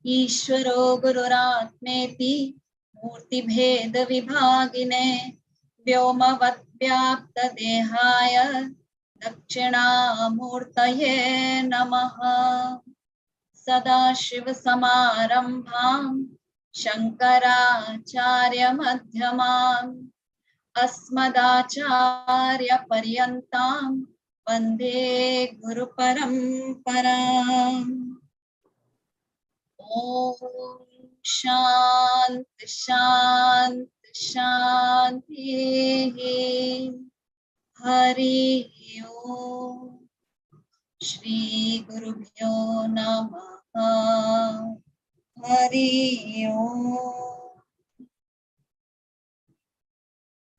ईश्वरो गुरुरात्मेति मूर्तिभेद विभागिने व्योमवद्व्याप्तदेहाय दक्षिणामूर्तये नमः। सदाशिवसमारम्भां शङ्कराचार्यमध्यमाम् अस्मदाचार्यपर्यन्तां वन्दे गुरुपरम्पराम्। ॐ शान्ति शान्ति शान्तिः। हरि ओम्। श्री गुरुभ्यो नमः। हरि ओम्।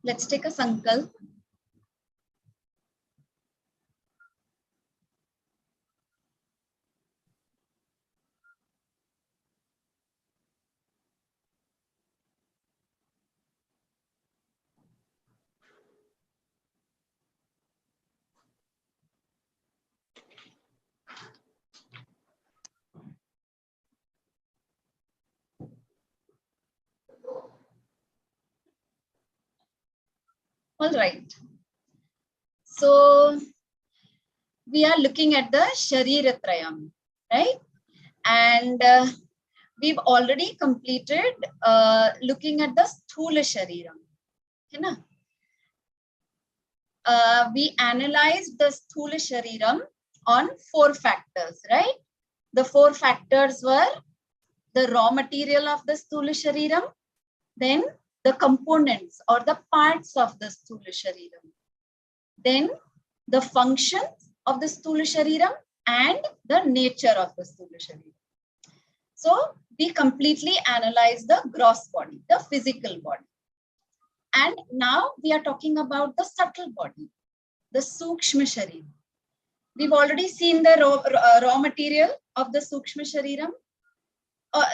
Let's take a sankalp. All right. So we are looking at the Shareera Trayam, right? And we've already completed looking at the Sthula Shareeram. We analyzed the Sthula Shareeram on 4 factors, right? The 4 factors were the raw material of the Sthula Shareeram, then the components or the parts of the Sthula Shareeram, then the functions of the Sthula Shareeram and the nature of the Sthula Shareeram. So we completely analyzed the gross body, the physical body. And now we are talking about the subtle body, the Sukshma Shareeram. We've already seen the raw material of the Sukshma Shareeram,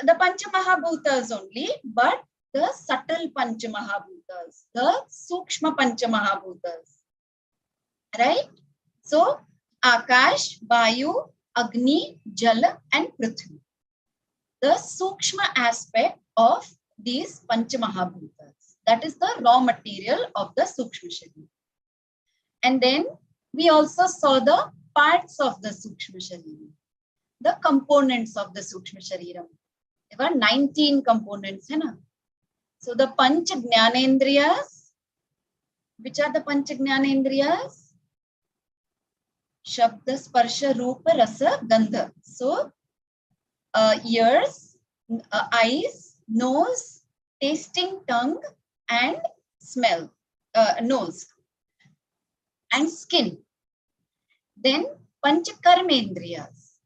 the Pancha Mahabhutas only, but the subtle Pancha Mahabhutas, the Sukshma Pancha Mahabhutas, right? So, Akash, Vayu, Agni, Jala and Prithvi. The Sukshma aspect of these Pancha Mahabhutas. That is the raw material of the Sukshma Shareeram. And then we also saw the parts of the Sukshma Shareeram, the components of the Sukshma Shareeram. There were 19 components. So the Pancha Jnanendriyas, which are the Pancha Jnanendriyas? Shabda, Sparsha, Rupa, Rasa, Gandha. So ears, eyes, nose, tasting, tongue and smell, nose and skin. Then Pancha Karmendriyas.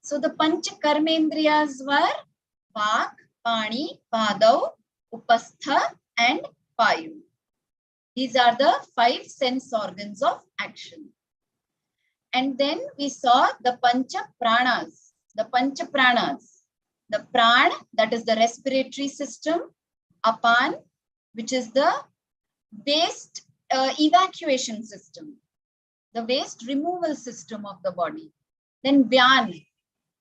So the Pancha Karmendriyas were Vak, Pani, Padav, Upastha and Payu. These are the 5 sense organs of action. And then we saw the Pancha Pranas. The Pancha Pranas. The Pran, that is the respiratory system. Apan, which is the waste evacuation system, the waste removal system of the body. Then Vyan.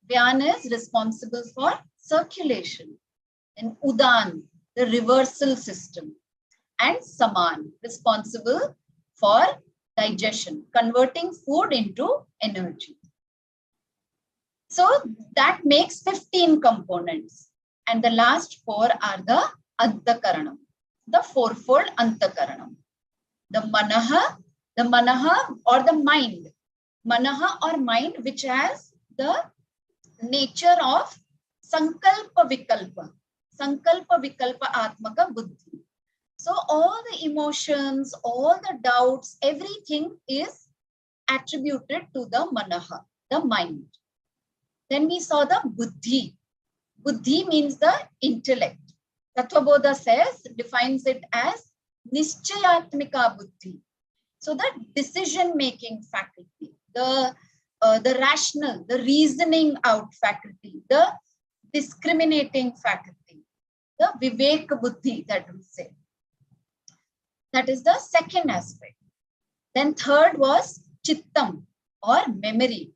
Vyan is responsible for circulation. And Udan, the reversal system. And Saman, responsible for digestion, converting food into energy. So that makes 15 components. And the last 4 are the Antakaranam, the 4-fold Antakaranam. The Manaha or the mind. Manaha or mind, which has the nature of Sankalpa Vikalpa. Sankalpa Vikalpa Atmaka Buddhi. So all the emotions, all the doubts, everything is attributed to the Manaha, the mind. Then we saw the Buddhi. Buddhi means the intellect. Tattvabodha defines it as Nischayatmika Buddhi. So the decision-making faculty, the rational, the reasoning out faculty, the discriminating faculty, the Vivek Buddhi that we say. That is the second aspect. Then third was Chittam or memory.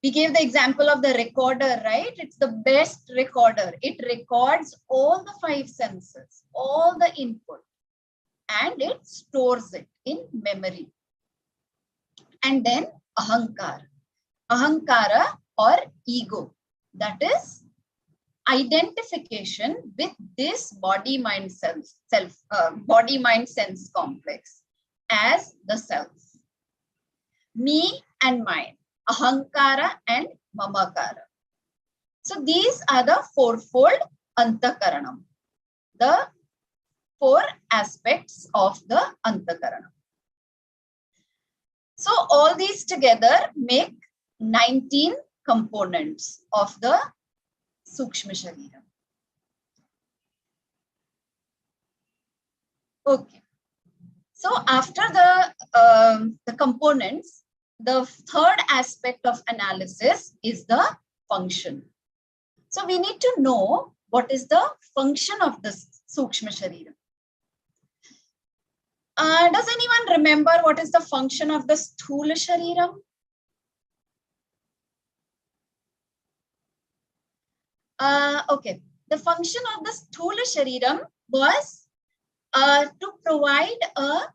We gave the example of the recorder, right? It's the best recorder. It records all the five senses, all the input, and it stores it in memory. And then ahankara. Ahankara or ego. That is identification with this body-mind sense complex as the self. Me and mine. Ahankara and mamakara. So these are the fourfold antakaranam. The four aspects of the antakaranam. So all these together make 19 components of the Sukshma Shareeram. Okay. So after the components, the third aspect of analysis is the function. So we need to know what is the function of this Sukshma Shareeram. Does anyone remember what is the function of the Sthula Shareeram? Okay, the function of the Sthula Shareeram was to provide a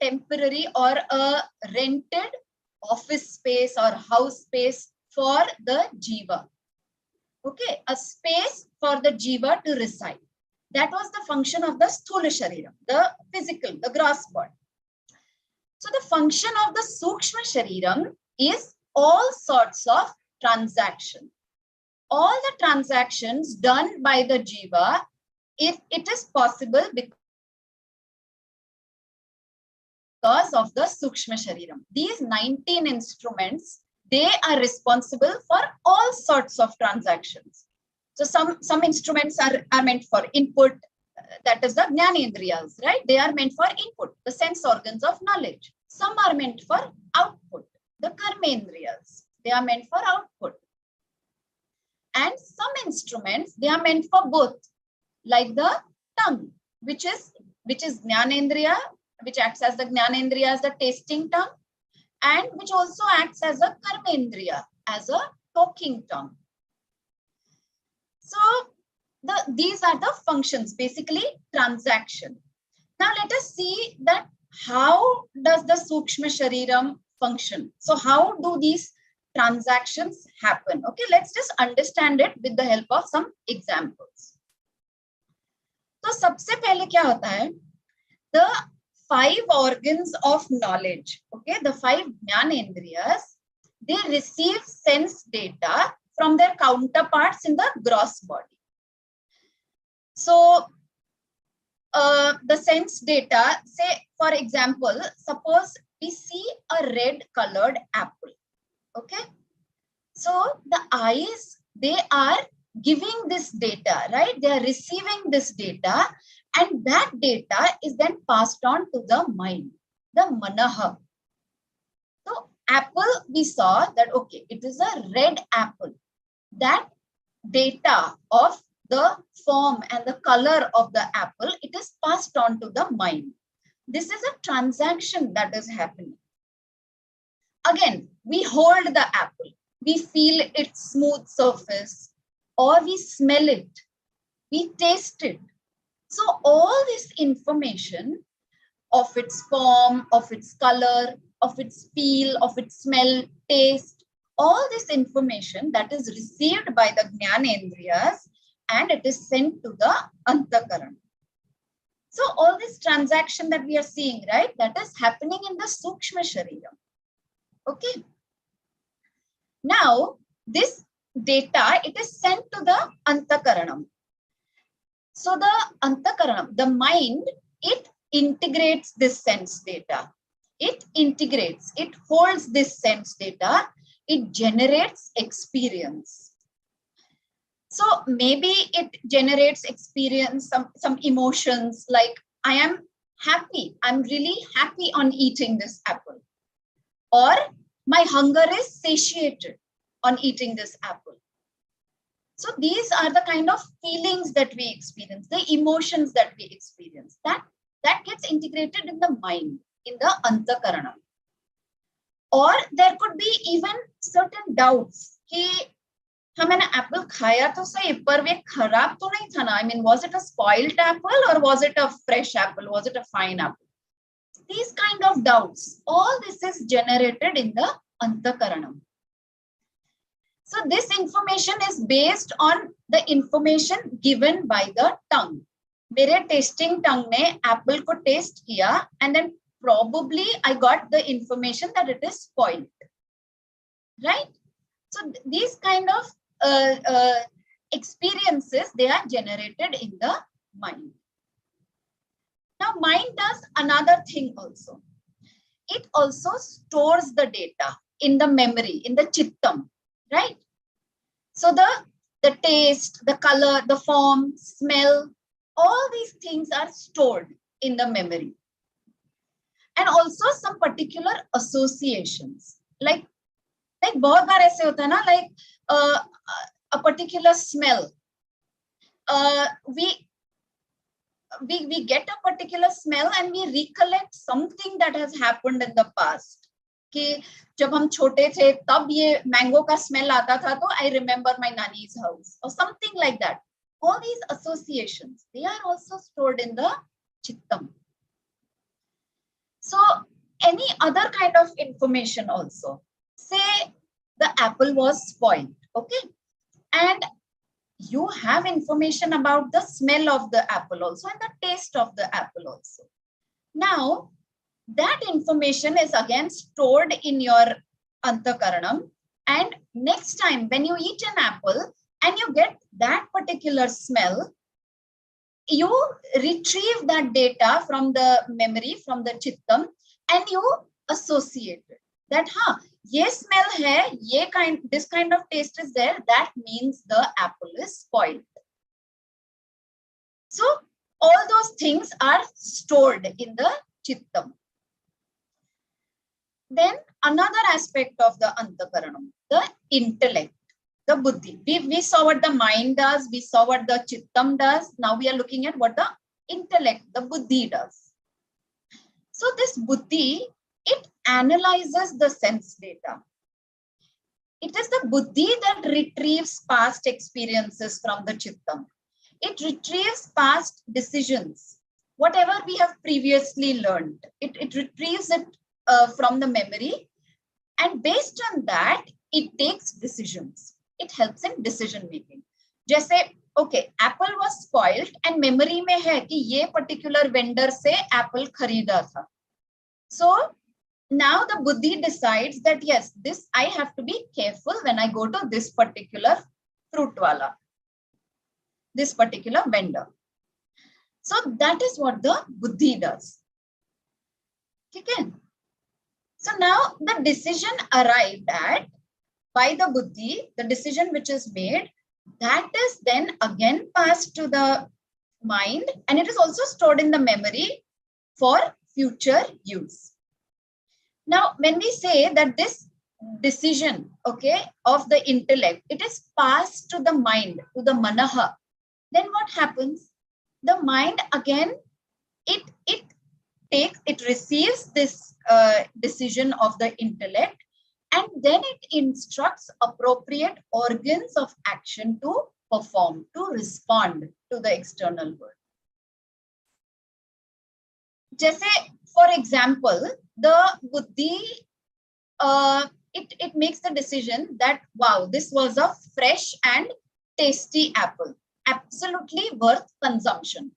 temporary or a rented office space or house space for the Jeeva. Okay, a space for the Jeeva to reside. That was the function of the Sthula Shareeram, the physical, the gross body. So the function of the Sukshma Shareeram is all sorts of transactions. All the transactions done by the Jeeva, if it is possible because of the Sukshma Shareeram. These 19 instruments, they are responsible for all sorts of transactions. So some instruments are meant for input, that is the Jnanendriyas, right? They are meant for input, the sense organs of knowledge. Some are meant for output, the Karmendriyas. They are meant for output. And some instruments, they are meant for both, like the tongue, which is Jnanendriya, which acts as the Jnanendriya, as the tasting tongue, and which also acts as a Karmendriya, as a talking tongue. So these are the functions, basically transaction. Now let us see that how does the Sukshma Shareeram function? So how do these transactions happen? Okay, let's just understand it with the help of some examples. So सबसे पहले क्या होता है? The 5 organs of knowledge, okay, the 5 Jnanendriyas, they receive sense data from their counterparts in the gross body. So the sense data, say for example, suppose we see a red colored apple. Okay, so the eyes, they are giving this data, right? They are receiving this data, and that data is then passed on to the mind, the manaha. So apple, we saw that, okay, it is a red apple. That data of the form and the color of the apple, it is passed on to the mind. This is a transaction that is happening. Again, we hold the apple, we feel its smooth surface, or we smell it, we taste it. So all this information of its form, of its color, of its feel, of its smell, taste, all this information that is received by the Jnanendriyas, and it is sent to the Antakaran. So all this transaction that we are seeing, right, that is happening in the Sukshma Shareeram. Okay. Now, this data, it is sent to the Antakaranam. So the Antakaranam, the mind, it integrates this sense data. It integrates, it holds this sense data, it generates experience. So maybe it generates experience, some emotions like, I am happy, I'm really happy on eating this apple. Or my hunger is satiated on eating this apple. So these are the kind of feelings that we experience, the emotions that we experience, that gets integrated in the mind, in the Antakaranam. or there could be even certain doubts कि हाँ मैंने Apple खाया तो सही पर वे खराब तो नहीं था ना. I mean, was it a spoiled apple or was it a fresh apple? Was it a fine apple? These kind of doubts, all this is generated in the antakaranam. So this information is based on the information given by the tongue. मेरे tasting tongue ने apple को taste किया and then probably I got the information that it is spoiled, right? So these kind of experiences, they are generated in the mind. Now mind does another thing also. It also stores the data in the memory, in the chittam, right? So the taste, the color, the form, smell, all these things are stored in the memory. And also some particular associations. Like बहुत बार ऐसे होता है ना, like a particular smell. We get a particular smell and we recollect something that has happened in the past. कि जब हम छोटे थे तब ये mango का smell आता था तो I remember my nanny's house or something like that. All these associations, they are also stored in the chittam. So any other kind of information also. Say the apple was spoiled, okay? And you have information about the smell of the apple also and the taste of the apple also. Now, that information is again stored in your antakaranam, and next time when you eat an apple and you get that particular smell, you retrieve that data from the memory, from the chittam, and you associate it. That, ye smell hai, this kind of taste is there, that means the apple is spoiled. So all those things are stored in the chittam. Then another aspect of the antakaranam, the intellect, the buddhi. We saw what the mind does, we saw what the chittam does. Now we are looking at what the intellect, the buddhi does. So this buddhi, it analyzes the sense data. It is the buddhi that retrieves past experiences from the chittam. It retrieves past decisions, whatever we have previously learned. It retrieves it from the memory, and based on that, it takes decisions. It helps in decision making. जैसे, okay, apple was spoiled and memory में है कि ये particular vendor से apple खरीदा था. So now the buddhi decides that yes, this I have to be careful when I go to this particular fruit wala, this particular vendor. So that is what the buddhi does. Okay. So now the decision arrived at by the buddhi, the decision which is made, that is then again passed to the mind, and it is also stored in the memory for future use. Now, when we say that this decision, okay, of the intellect, it is passed to the mind, to the manaha, then what happens? The mind again, it receives this decision of the intellect, and then it instructs appropriate organs of action to perform, to respond to the external world. Just for example, the buddhi, it makes the decision that, wow, this was a fresh and tasty apple, absolutely worth consumption.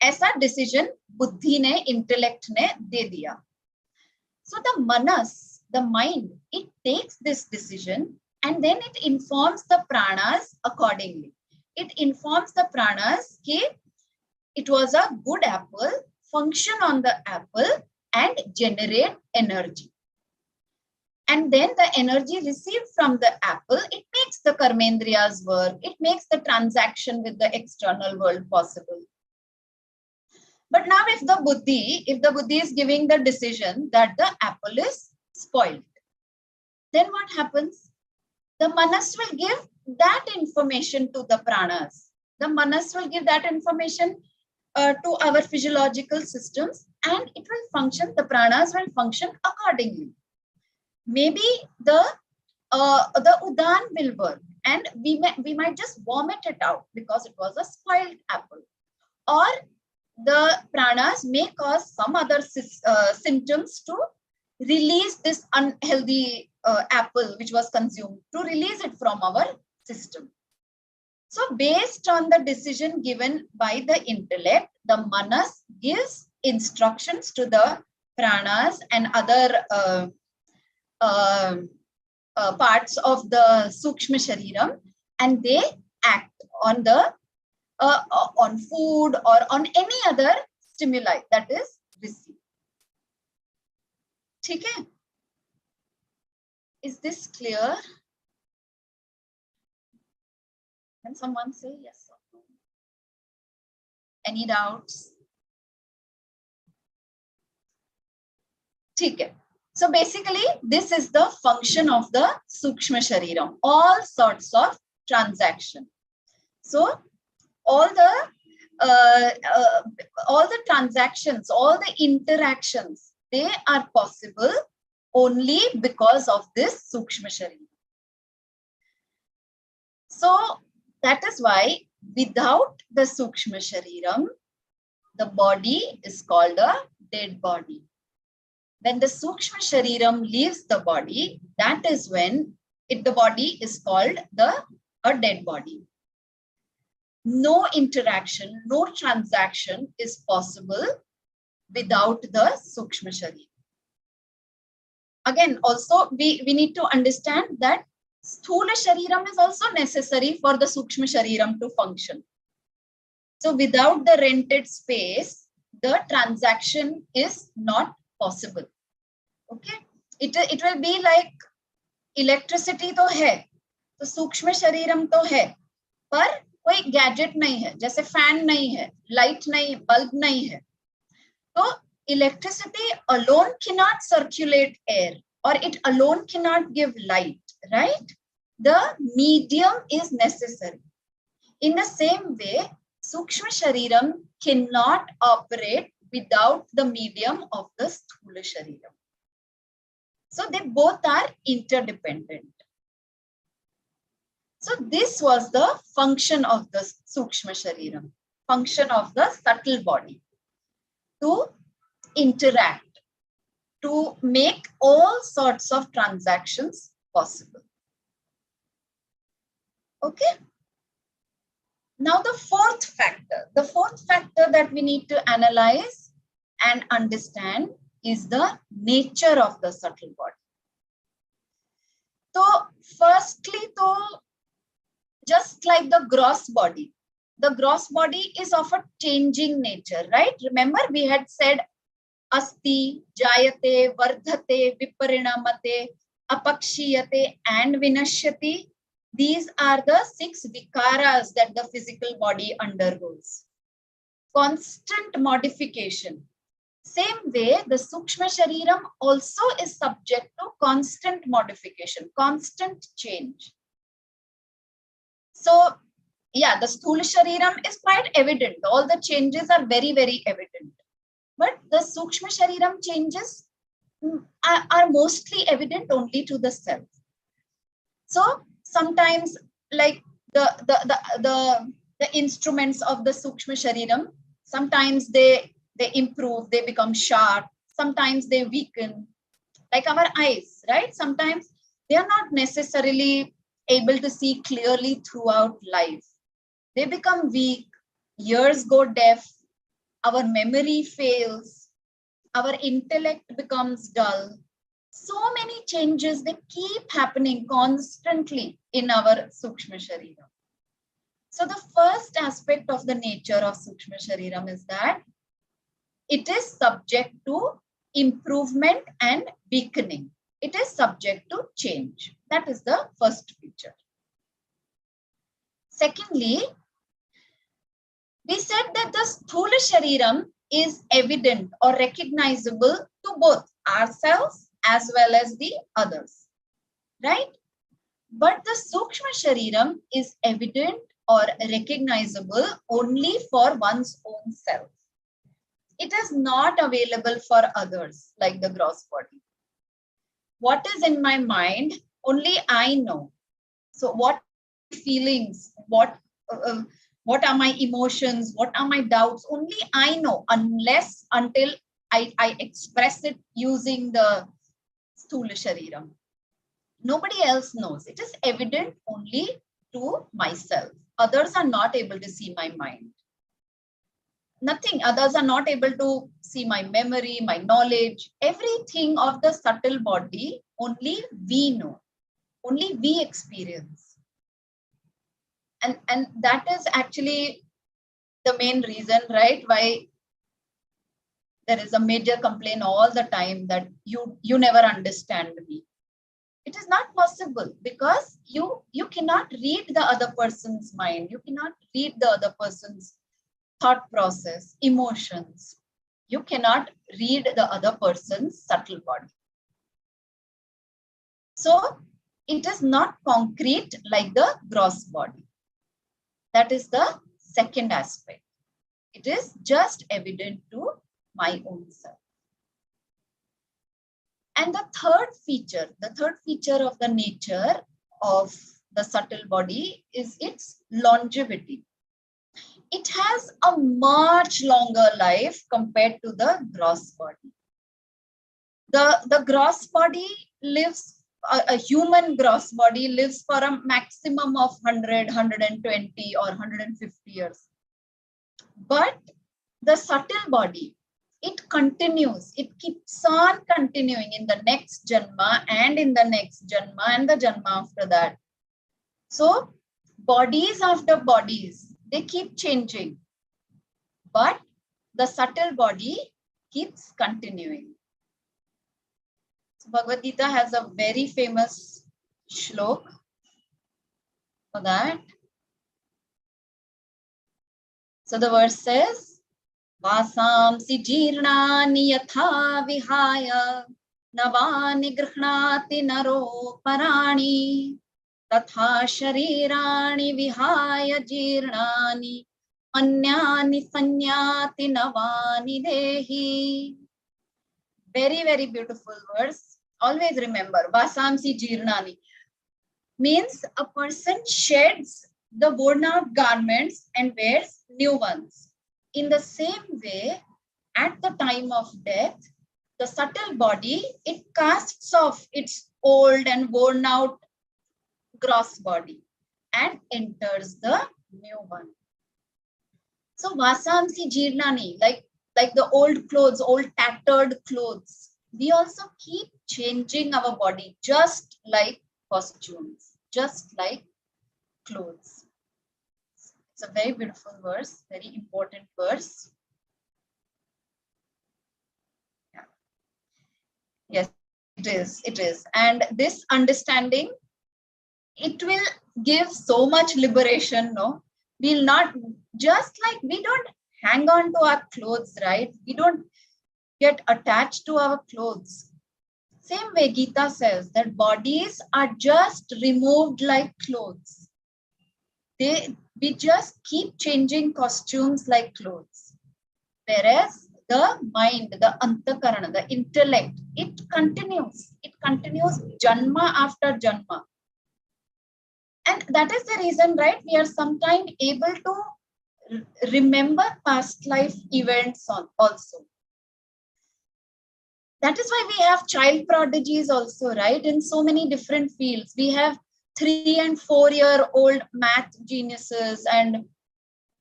ऐसा decision बुद्धि ने, intellect ने दे दिया. So the manas, the mind, it takes this decision and then it informs the pranas accordingly. It informs the pranas that it was a good apple, function on the apple and generate energy. And then the energy received from the apple, it makes the karmendriyas work. It makes the transaction with the external world possible. But now if the buddhi is giving the decision that the apple is spoiled, then what happens? The manas will give that information to the pranas. The manas will give that information to our physiological systems, and it will function, the pranas will function accordingly. maybe the udan will work, and we might just vomit it out because it was a spoiled apple. Or the pranas may cause some other symptoms to release this unhealthy apple which was consumed, to release it from our system. So based on the decision given by the intellect, the manas gives instructions to the pranas and other parts of the Sukshma Shareeram, and they act on the on food or on any other stimuli that is received. Okay? Is this clear? Can someone say yes or no? Any doubts? Okay. So basically, this is the function of the Sukshma Shareeram, all sorts of transaction. So all the transactions, all the interactions, they are possible only because of this Sukshma Shareeram. So that is why without the Sukshma Shareeram, the body is called a dead body. When the Sukshma Shareeram leaves the body, that is when the body is called a dead body. No interaction, no transaction is possible without the Sukshma Shareeram. Again, also we need to understand that Sthula Shareeram is also necessary for the Sukshma Shareeram to function. So without the rented space, the transaction is not possible. Okay, it will be like electricity तो है, तो सूक्ष्म शरीरम तो है, पर कोई gadget नहीं है, जैसे फैन नहीं है, लाइट नहीं, बल्ब नहीं है. तो electricity alone cannot circulate air, or it alone cannot give light, right? The medium is necessary. In the same way, Sukshma Shareeram cannot operate without the medium of the Sthula Shareeram. So they both are interdependent. So this was the function of the Sukshma Shareeram, function of the subtle body, to interact, to make all sorts of transactions possible. Okay. Now the fourth factor that we need to analyze and understand is the nature of the subtle body. So firstly, just like the gross body is of a changing nature, right? Remember we had said asti, jayate, vardhate, viparinamate, apakshiyate and vinashyati. These are the 6 vicharas that the physical body undergoes. Constant modification. Same way, the Sukshma Shareeram also is subject to constant modification, constant change. So, yeah, the Sthula Shareeram is quite evident. All the changes are very, very evident. But the Sukshma Shareeram changes are mostly evident only to the self. So, sometimes, like the instruments of the Sukshma Shareeram, sometimes they improve, they become sharp, sometimes they weaken, like our eyes, right? Sometimes they are not necessarily able to see clearly throughout life. They become weak, ears go deaf, our memory fails, our intellect becomes dull. So many changes, they keep happening constantly in our Sukshma Shareeram. So the first aspect of the nature of Sukshma Shareeram is that it is subject to improvement and weakening. It is subject to change. That is the first feature. Secondly, we said that the Sthula Shareeram is evident or recognizable to both ourselves as well as the others, right? But the Sukshma Shareeram is evident or recognizable only for one's own self. It is not available for others like the gross body. what is in my mind, only I know. So what feelings, what are my emotions, what are my doubts, only I know, until I express it using the Sthula Shareeram. Nobody else knows. It is evident only to myself. Others are not able to see my mind. Nothing. Others are not able to see my memory, my knowledge, everything of the subtle body. Only we know. Only we experience. And that is actually the main reason, right? Why there is a major complaint all the time that you never understand me. It is not possible because you cannot read the other person's mind. You cannot read the other person's thought process, emotions. You cannot read the other person's subtle body. So it is not concrete like the gross body. That is the second aspect. It is just evident to my own self. And the third feature of the nature of the subtle body is its longevity. It has a much longer life compared to the gross body. The gross body lives, a human gross body lives for a maximum of 100, 120 or 150 years. But the subtle body, it continues, it keeps on continuing in the next janma and in the next janma and the janma after that. So bodies after bodies, they keep changing, but the subtle body keeps continuing. So Bhagavad Gita has a very famous shlok for that. So the verse says, Vasamsi jirnani yatha vihaya navani grihnati naro parani tatha sharirani vihaya jirnani anyani sanyati navani dehi. Very, very beautiful verse. Always remember, Vasamsi jirnani means a person sheds the worn out garments and wears new ones. In the same way, at the time of death, the subtle body, it casts off its old and worn out gross body and enters the new one. So Vasamsi jirnani, like the old clothes, old tattered clothes, we also keep changing our body just like costumes, just like clothes. It's a very beautiful verse, very important verse. Yeah. Yes, it is. And this understanding, it will give so much liberation, no? We'll not, just like we don't hang on to our clothes, right? We don't get attached to our clothes. Same way Gita says that bodies are just removed like clothes. We just keep changing costumes like clothes. Whereas the mind, the Antakarana, the intellect, it continues. It continues janma after janma. And that is the reason, right? We are sometimes able to remember past life events also. That is why we have child prodigies also, right? In so many different fields. We have 3 and 4 year old math geniuses and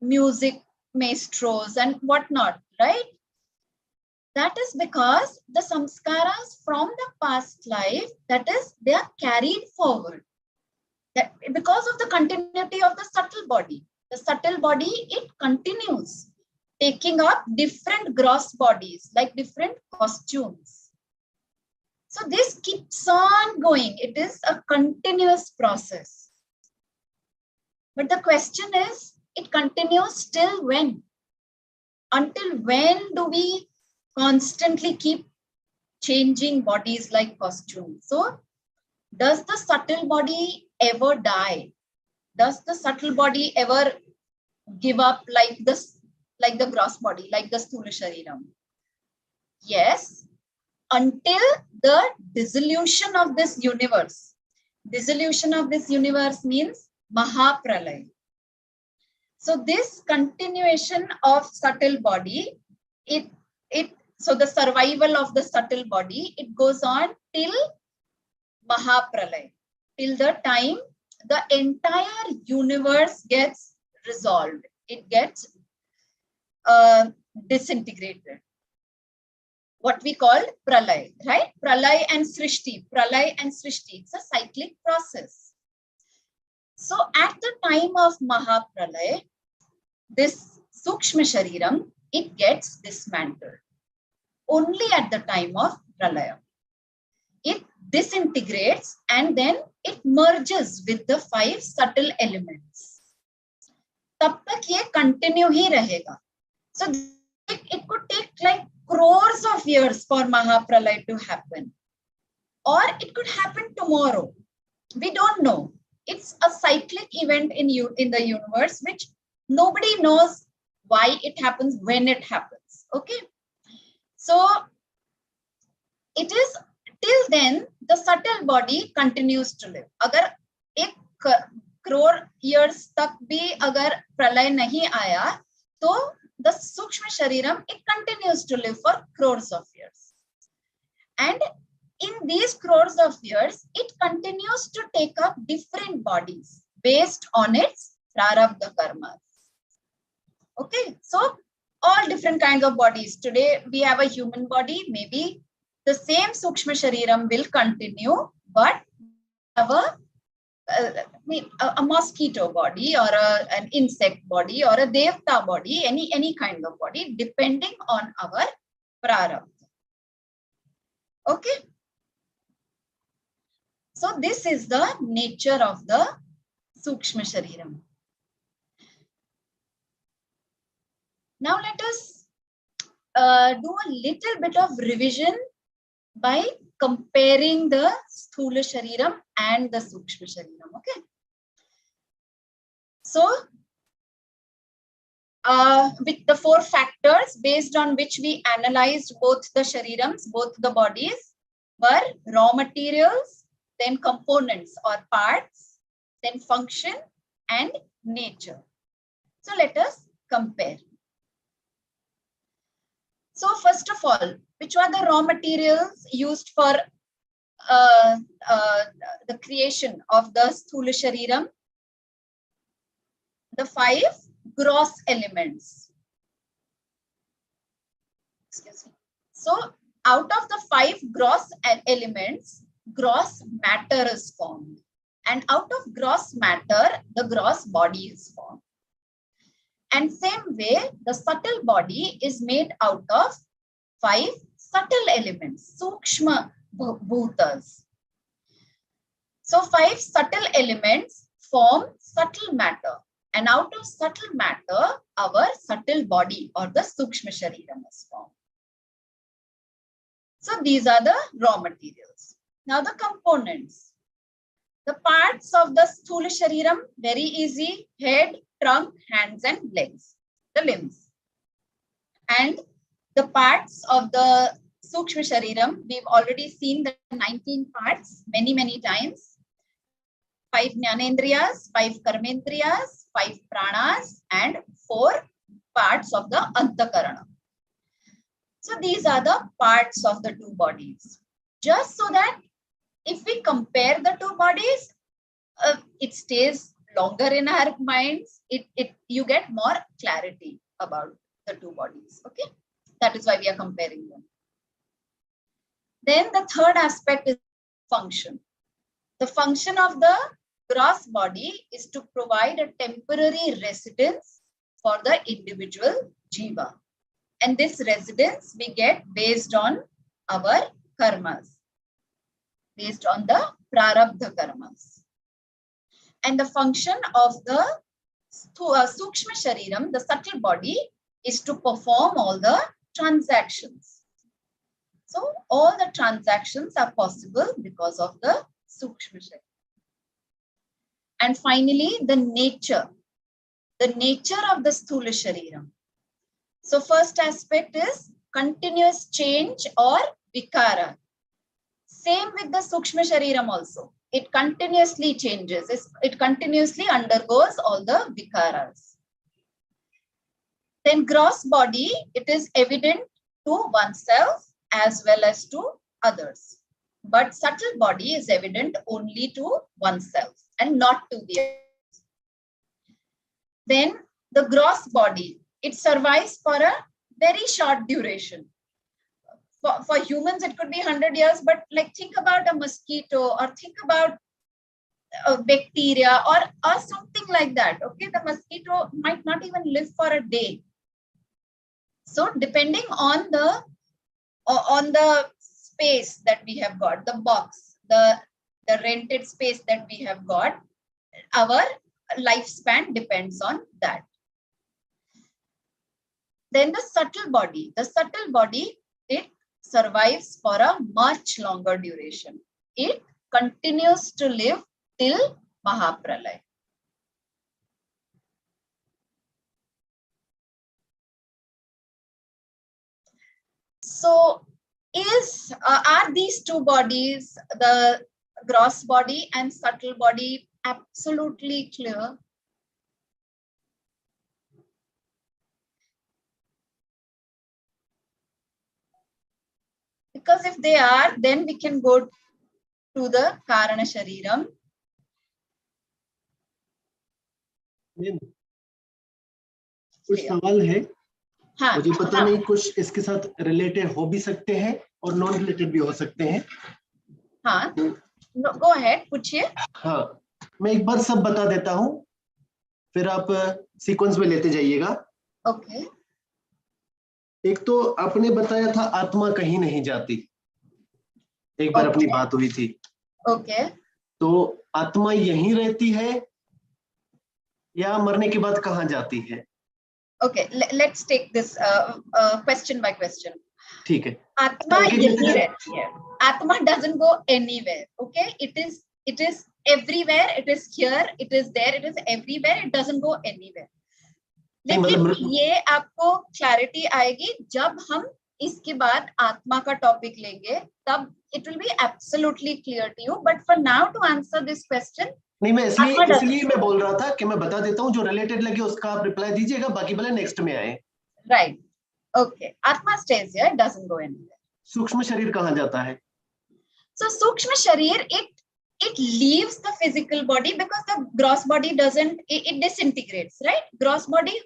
music maestros and whatnot, right? That is because the samskaras from the past life, that is, they are carried forward. That because of the continuity of the subtle body. The subtle body, it continues taking up different gross bodies, like different costumes. So this keeps on going. It is a continuous process. But the question is, it continues till when? Until when do we constantly keep changing bodies like costumes? So does the subtle body ever die? Does the subtle body ever give up like this, like the gross body, like the Sthula Shareeram? Yes, until the dissolution of this universe. Dissolution of this universe means Mahapralaya. So this continuation of subtle body, so the survival of the subtle body, it goes on till Mahapralaya, till the time the entire universe gets resolved. It gets disintegrated. What we call pralay, right? Pralay and srishti. Pralay and srishti. It's a cyclic process. So at the time of Mahapralay, this Sukshma Shareeram, it gets dismantled. Only at the time of Pralaya. It disintegrates and then it merges with the 5 subtle elements. Tab tak ye continue hi rahega. So it could take like crores of years for Mahapralaya to happen. Or it could happen tomorrow. We don't know. It's a cyclic event in the universe, which nobody knows why it happens, when it happens. Okay. So it is till then the subtle body continues to live. Agar 1 crore years tak bhi agar pralay nahi aaya, to the Sukshma Shareeram, it continues to live for crores of years. And in these crores of years, it continues to take up different bodies based on its prarabdha karmas. Okay, so all different kinds of bodies. Today we have a human body. Maybe the same Sukshma Shareeram will continue, but have a mosquito body or an insect body or a devta body, any kind of body, depending on our prarabdha. Okay. So this is the nature of the Sukshma Shareeram. Now let us do a little bit of revision by comparing the Sthula Shareeram and the Sukshma Shareeram. Okay. So with the 4 factors based on which we analyzed both the Shareerams, both the bodies, were raw materials, then components or parts, then function and nature. So let us compare. So first of all, which were the raw materials used for the creation of the Sthula Shareeram? The 5 gross elements. Excuse me. So out of the 5 gross elements, gross matter is formed. And out of gross matter, the gross body is formed. And same way, the subtle body is made out of 5 subtle elements, Sukshma Bhutas. So 5 subtle elements form subtle matter. And out of subtle matter, our subtle body or the Sukshma Shareeram is formed. So these are the raw materials. Now the components. The parts of the Sthula Shareeram, very easy: head, trunk, hands and legs, the limbs. And the parts of the Sukshma Shareeram, we've already seen the 19 parts many times. 5 Jnanendriyas, 5 Karmendriyas, 5 Pranas and 4 parts of the Antakarana. So these are the parts of the 2 bodies. Just so that if we compare the 2 bodies, it stays longer in our minds. You get more clarity about the 2 bodies. Okay, that is why we are comparing them. Then the third aspect is function. The function of the gross body is to provide a temporary residence for the individual Jeeva. And this residence we get based on our karmas, based on the prarabdha karmas. And the function of the Sukshma Shareeram, the subtle body, is to perform all the transactions. So all the transactions are possible because of the Sukshma Shareeram. And finally, the nature of the Sthula Shareeram. So first aspect is continuous change or Vichaara. Same with the Sukshma Shareeram also. It continuously changes. It continuously undergoes all the Vicharas. Then gross body, it is evident to oneself as well as to others. But subtle body is evident only to oneself and not to the others. Then the gross body, it survives for a very short duration. For humans, it could be 100 years, but like think about a mosquito or think about a bacteria or something like that. Okay, the mosquito might not even live for a day. So depending on the space that we have got, the box, the rented space that we have got, our lifespan depends on that. Then the subtle body, it survives for a much longer duration. It continues to live till Mahapralaya. So are these two bodies, the gross body and subtle body, absolutely clear? Because if they are, then we can go to the Karana Shareeram. कुछ सवाल है? हाँ, मुझे पता नहीं, कुछ इसके साथ रिलेटेड हो भी सकते हैं और नॉन रिलेटेड भी हो सकते हैं. हाँ, गो अहेड, पूछिए. हाँ, मैं एक बार सब बता देता हूँ, फिर आप सीक्वेंस में लेते जाइएगा. ओके. एक तो आपने बताया था आत्मा कहीं नहीं जाती, एक बार अपनी बात हुई थी. ओके. तो आत्मा यहीं रहती है या मरने के बाद कहाँ जाती है? Okay, let's take this question by question. ठीक है. आत्मा यहीं रहती है. आत्मा doesn't go anywhere. Okay, it is everywhere. It is here. It is there. It is everywhere. It doesn't go anywhere. लेकिन ये आपको क्लैरिटी आएगी जब हम इसके बाद आत्मा का टॉपिक लेंगे, तब it will be absolutely clear to you. But for now, to answer this question, नहीं, मैं इसलिए मैं बोल रहा था कि मैं बता देता हूँ, जो रिलेटेड लगे उसका आप रिप्लाई दीजिएगा, बाकी भले नेक्स्ट में आए. राइट. ओके. आत्मा stays here, it doesn't go anywhere. सूक्ष्म शरीर कहाँ जाता है? So सूक्ष्म शरीर, it leaves the physical body because the gross body doesn't, it disintegrates, right? Gross body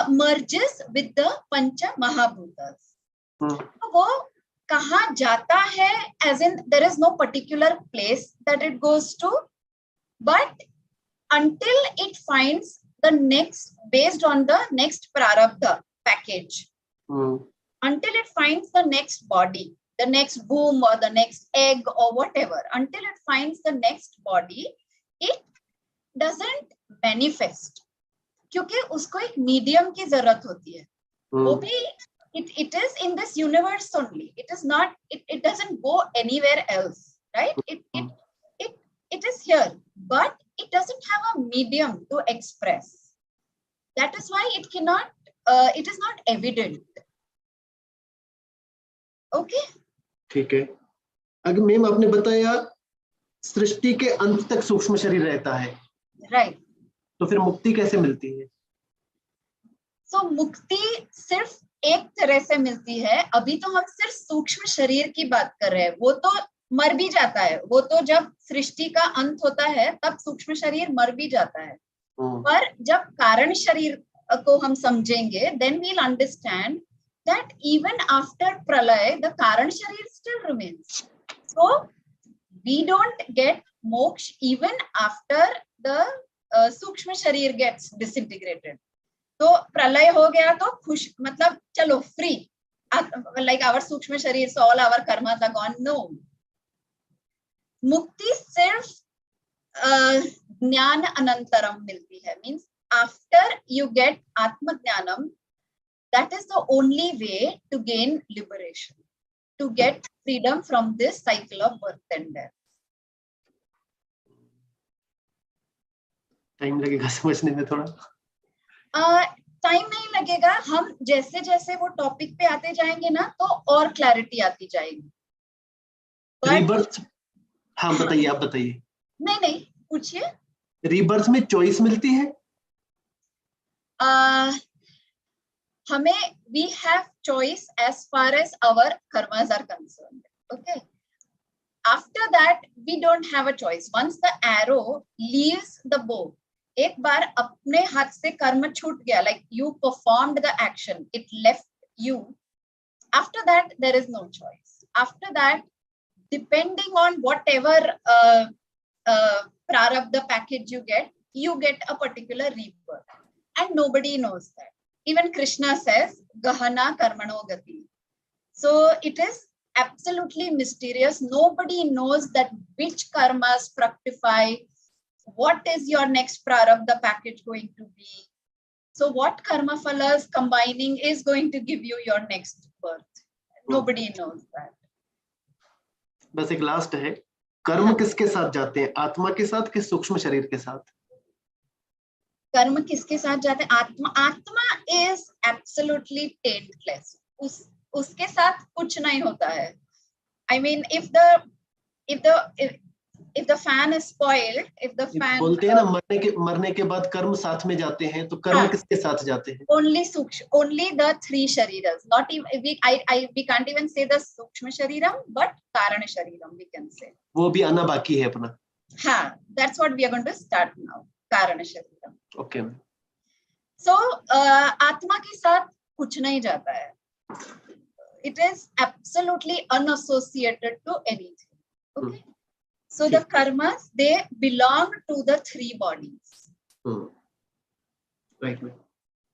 merges with the pancha mahabhutas. तो वो कहाँ जाता है, as in there is no particular place that it goes to, but until it finds the next, based on the next prarabdha package, until it finds the next body, the next womb or the next egg or whatever, until it finds the next body, it doesn't manifest. क्योंकि उसको एक medium की जरूरत होती है. वो भी it is in this universe only. It is not, it doesn't go anywhere else, right? It is here, but it doesn't have a medium to express. That is why it cannot, it is not evident. Okay? ठीक है. अगर ma'am आपने बताया सृष्टि के अंत तक सूक्ष्म शरीर रहता है, right? तो फिर मुक्ति कैसे मिलती है? So मुक्ति सिर्फ एक तरह से मिलती है. अभी तो हम सिर्फ सूक्ष्म शरीर की बात कर रहे हैं. वो तो मर भी जाता है. वो तो जब सृष्टि का अंत होता है तब सूक्ष्म शरीर मर भी जाता है. पर जब कारण शरीर को हम समझेंगे, then we'll understand that even after pralaya, the karan sharir still remains. So we don't get moksha even after the सूक्ष्म शरीर gets disintegrated. तो प्रलय हो गया तो खुश, मतलब चलो फ्री, like our सूक्ष्म शरीर, so all our karmas are gone. No. मुक्ति सिर्फ ज्ञान अनंतरम मिलती है. Means after you get आत्म ज्ञानम, that is the only way to gain liberation, to get freedom from this cycle of birth and death. Time लगेगा समझने में थोड़ा. टाइम नहीं लगेगा, हम जैसे जैसे वो टॉपिक पे आते जाएंगे ना तो और क्लैरिटी आती जाएगी। रीबर्थ, हाँ बताइए, आप बताइए। नहीं नहीं पूछिए। रीबर्थ में चॉइस मिलती है? हमें we have choice as far as our karmas are concerned. Okay. After that, we don't have a choice. Once the arrow leaves the bow, एक बार अपने हाथ से कर्म छूट गया, like you performed the action, it left you. After that, there is no choice. After that, depending on whatever prarabdha package you get a particular rebirth, and nobody knows that. Even Krishna says, Gahana Karmano Gati. So it is absolutely mysterious. Nobody knows that which karmas fructify, what is your next prarabdha package going to be. So what karma phalas combining is going to give you your next birth. Nobody knows that. बस एक last है, कर्म किसके साथ जाते हैं, आत्मा के साथ कि सूक्ष्म शरीर के साथ? कर्म किसके साथ जाते हैं? आत्मा। आत्मा is absolutely taintless. उसके साथ कुछ नहीं होता है. I mean, if the fan is spoiled, if the fan बोलते हैं ना मरने के बाद कर्म साथ में जाते हैं, तो कर्म किसके साथ जाते हैं? Only the three shariras. Not even we can't even say the Sukshma Shareeram, but Karana Shareeram we can say. वो भी आना बाकी है अपना. हाँ, that's what we are going to start now. Karana Shareeram. Okay. So आत्मा के साथ कुछ नहीं जाता है. It is absolutely unassociated to anything. Okay. So the karmas, they belong to the three bodies. Right.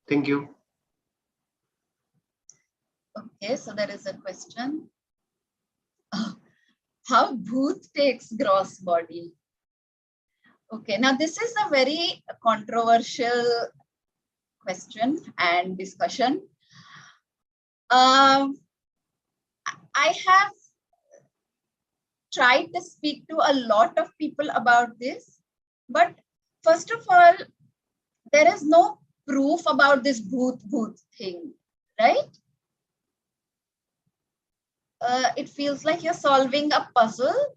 Thank you. Okay, so there is a question. How bhoot takes gross body? Okay, now this is a very controversial question and discussion. I have tried to speak to a lot of people about this, but first of all, there is no proof about this bhoot thing, right? It feels like you're solving a puzzle.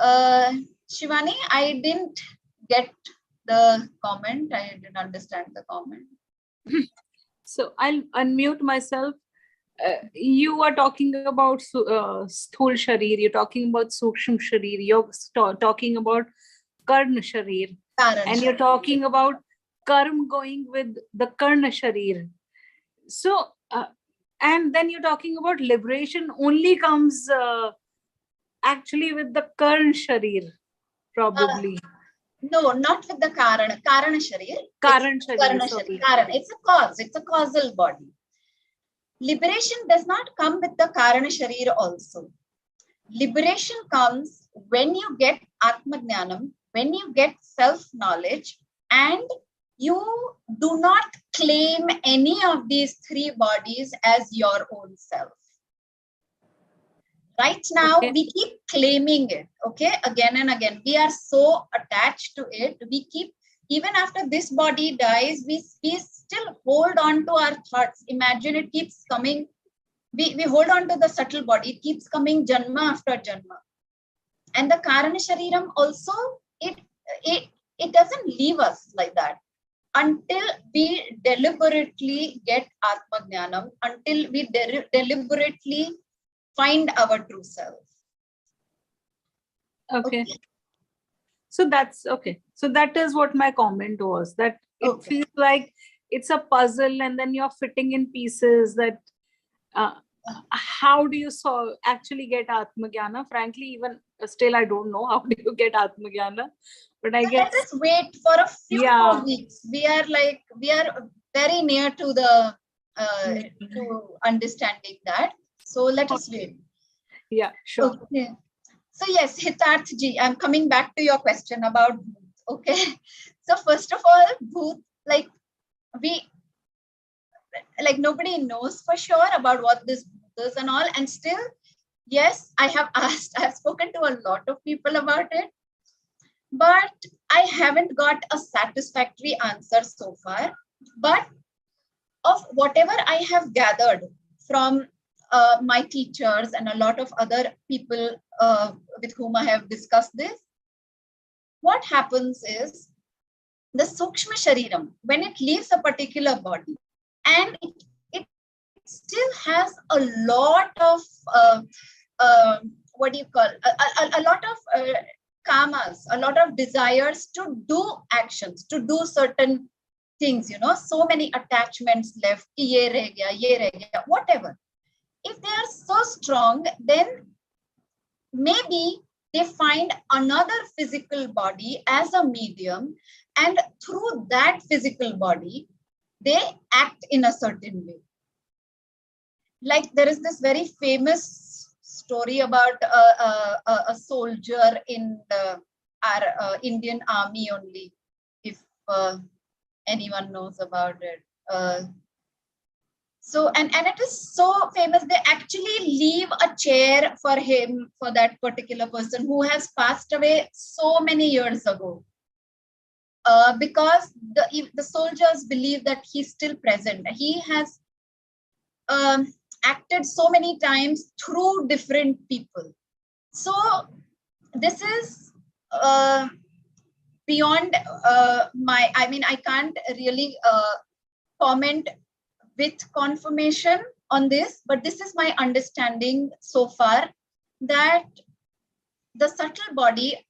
Shivani, I didn't get the comment. I didn't understand the comment. So I'll unmute myself. You are talking about sthul sharir, you're talking about sukshma sharir, you're talking about karna sharir, and you're talking about karm going with the karna sharir. So and then you're talking about liberation only comes actually with the karna sharir, probably. No, not with the karana sharir. Karana sharir. It's a cause, it's a causal body. Liberation does not come with the Karana Sharir also. Liberation comes when you get Atma Jnanam, when you get self-knowledge, and you do not claim any of these three bodies as your own self. Right now, we keep claiming it, okay, again and again. We are so attached to it. We keep, even after this body dies, we still hold on to our thoughts. Imagine it keeps coming. We hold on to the subtle body. It keeps coming janma after janma. And the Karana Shareeram also, it doesn't leave us like that until we deliberately get Atma Jnanam, until we deliberately find our true self. Okay. So that's okay. So that is what my comment was, that it feels like it's a puzzle and then you're fitting in pieces that how do you actually get Atma Jnana? Frankly, even still, I don't know how do you get Atma Jnana, but I guess. Let us wait for a few more weeks. We are very near to the to understanding that. So let us wait. Yeah, sure. Okay. So yes, 𝐒𝐡ā𝐬𝐺, I'm coming back to your question about bhoot. Okay. So first of all, bhoot, nobody knows for sure about what this bhoot is and all. And still, yes, I have spoken to a lot of people about it, but I haven't got a satisfactory answer so far. But of whatever I have gathered from my teachers and a lot of other people with whom I have discussed this, what happens is the Sukshma Shareeram, when it leaves a particular body, and it still has a lot of what do you call, a lot of kamas, a lot of desires to do actions, to do certain things, you know, so many attachments left, ye reh gaya, whatever. If they are so strong, then maybe they find another physical body as a medium, and through that physical body, they act in a certain way. Like there is this very famous story about a soldier in our Indian army only, if anyone knows about it. So, and it is so famous, they actually leave a chair for him, for that particular person who has passed away so many years ago. Because the soldiers believe that he's still present. He has acted so many times through different people. So this is beyond I can't really comment with confirmation on this, but this is my understanding so far, that the subtle body,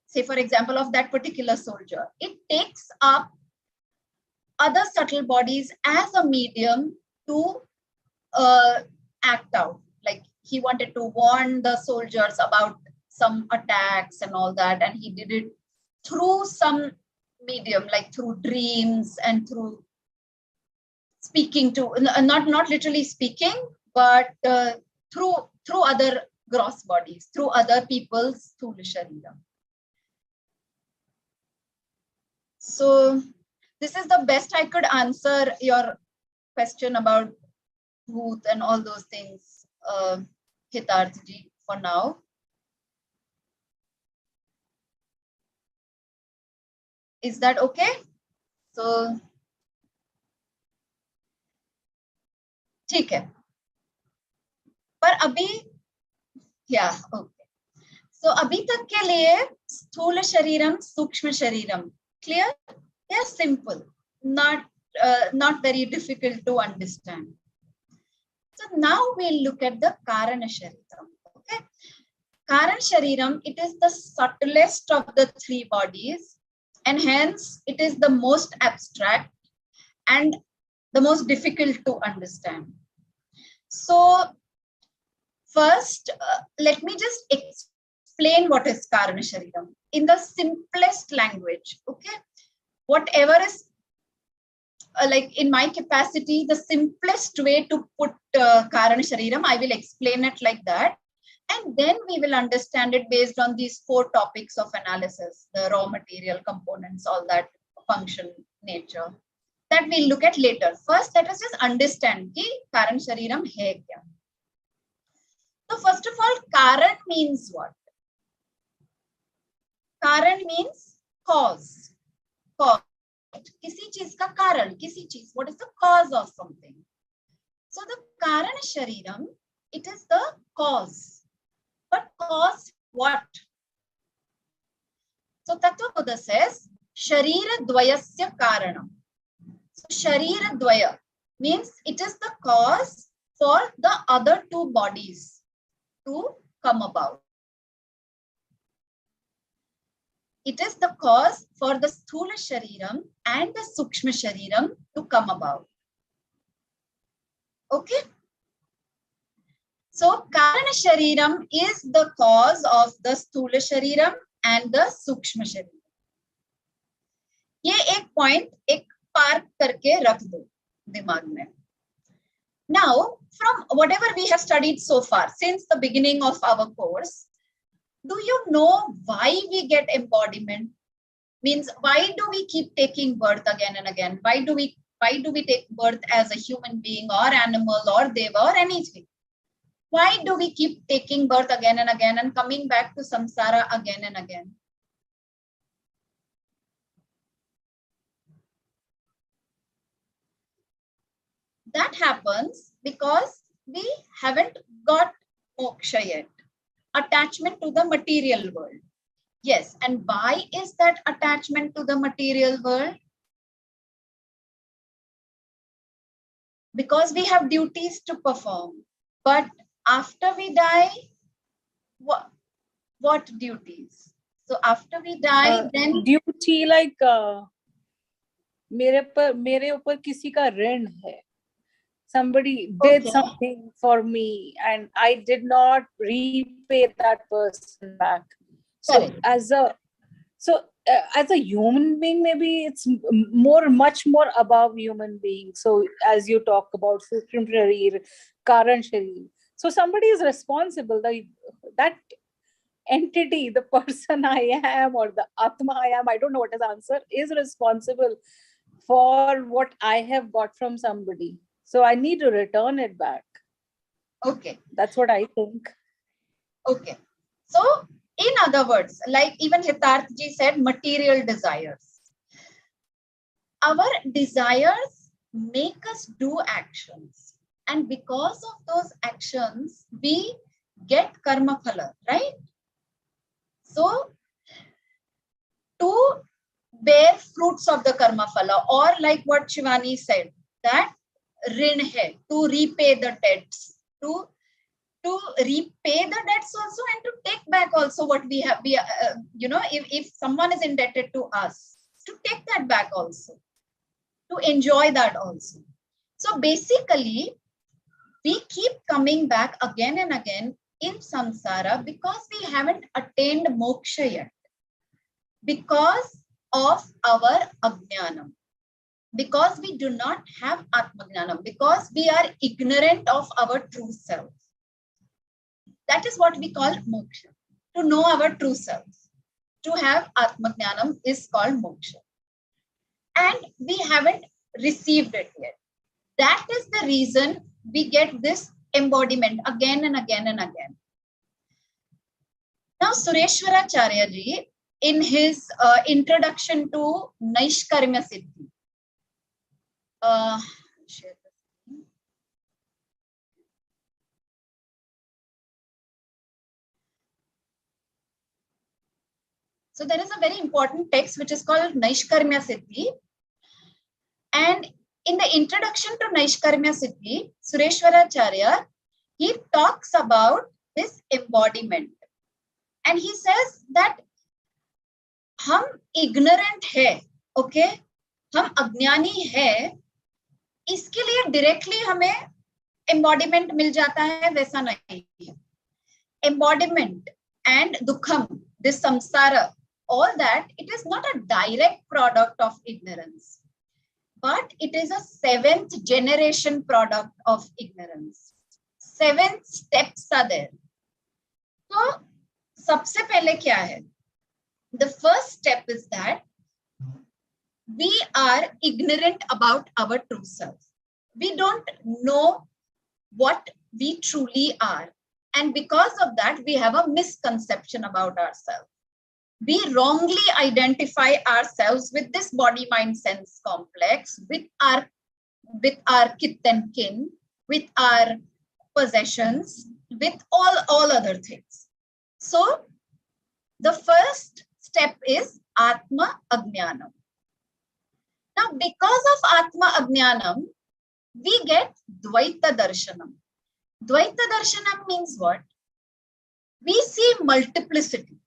say for example of that particular soldier, it takes up other subtle bodies as a medium to act out. Like he wanted to warn the soldiers about some attacks and all that, and he did it through some medium, like through dreams and through speaking to, not literally speaking, but through other gross bodies, through other people's Sthula Shareeram. So this is the best I could answer your question about Bhoot and all those things, 𝐒𝐡ā𝐬𝐭𝐫𝐺, for now. Is that okay? So ठीक है, पर अभी okay. So अभी तक के लिए स्थूल शरीरम, सूक्ष्म शरीरम, clear? They are simple, not very difficult to understand. So now we'll look at the Kaarana Shareeram. Okay, Kaarana Shareeram, it is the subtlest of the three bodies, and hence it is the most abstract and the most difficult to understand. So first, let me just explain what is Kaarana Shareeram in the simplest language. Okay, whatever is like in my capacity, the simplest way to put Kaarana Shareeram, I will explain it like that. And then we will understand it based on these 4 topics of analysis, the raw material, components, all that, function, nature. That we'll look at later. First, let us just understand ki Kaarana Shareeram hai kya. So first of all, Karan means what? Karan means cause. Cause. Kisi cheez ka karan, kisi cheez. What is the cause of something? So the Kaarana Shareeram, it is the cause. But cause what? So Tattva Buddha says, Shareera dvayasya karanam. So Shareera dvaya means it is the cause for the other 2 bodies to come about. It is the cause for the Sthula Shareeram and the Sukshma Shareeram to come about. Okay? So Kaarana Shareeram is the cause of the Sthula Shareeram and the Sukshma Shareeram. ये एक point एक park करके रख दो दिमाग में. Now, from whatever we have studied so far, since the beginning of our course, do you know why we get embodiment? Means why do we keep taking birth again and again? Why do we take birth as a human being or animal or deva or anything? Why do we keep taking birth again and again and coming back to samsara again and again? that happens because we haven't got moksha yet, attachment to the material world. Yes, and why is that attachment to the material world? Because we have duties to perform. But after we die, what duties? So after we die, then duty like मेरे ऊपर किसी का ऋण है. Somebody did something for me and I did not repay that person back. So correct. as a human being, maybe it's much more above human being. So as you talk about Sukshma Shareer, Karan Shareer, so somebody is responsible. That entity, the person I am or the Atma I am, I don't know what is the answer, is responsible for what I have got from somebody. So I need to return it back. Okay. That's what I think. Okay. So in other words, like even 𝐒𝐡ā𝐬𝐭𝐫𝐚 said, material desires. Our desires make us do actions. And because of those actions, we get karma phala, right? So to bear fruits of the karma phala, or like what Shivani said, that rin hai, to repay the debts, to repay the debts also, and to take back also what we have. If someone is indebted to us, to take that back also, to enjoy that also. So basically, we keep coming back again and again in samsara because we haven't attained moksha yet, because of our ajnanam, because we do not have atmagnanam, because we are ignorant of our true self. That is what we call moksha. To know our true self, to have atmagnanam is called moksha. And we haven't received it yet. That is the reason we get this embodiment again and again and again. Now, Sureshwaracharya ji, in his introduction to Naishkarmya Siddhi, so there is a very important text which is called Naishkarmya Siddhi. And in the introduction to Naishkarmya Siddhi, Sureshwaracharya, he talks about this embodiment. And he says that हम ignorant है, okay? हम अज्ञानी है, इसके लिए directly हमें embodiment मिल जाता है, वैसा नहीं है. Embodiment and dukham, this samsara, all that, it is not a direct product of ignorance, but it is a 7th generation product of ignorance. 7 steps are there. So, सबसे पहले क्या है? The first step is that we are ignorant about our true self. We don't know what we truly are. And because of that, we have a misconception about ourselves. We wrongly identify ourselves with this body, mind, sense complex, with our kith and kin, with our possessions, with all other things. So the first step is Atma Ajnanam. Now, because of Atma Ajnanam, we get Dvaita Darshanam. Dvaita Darshanam means what? We see multiplicity.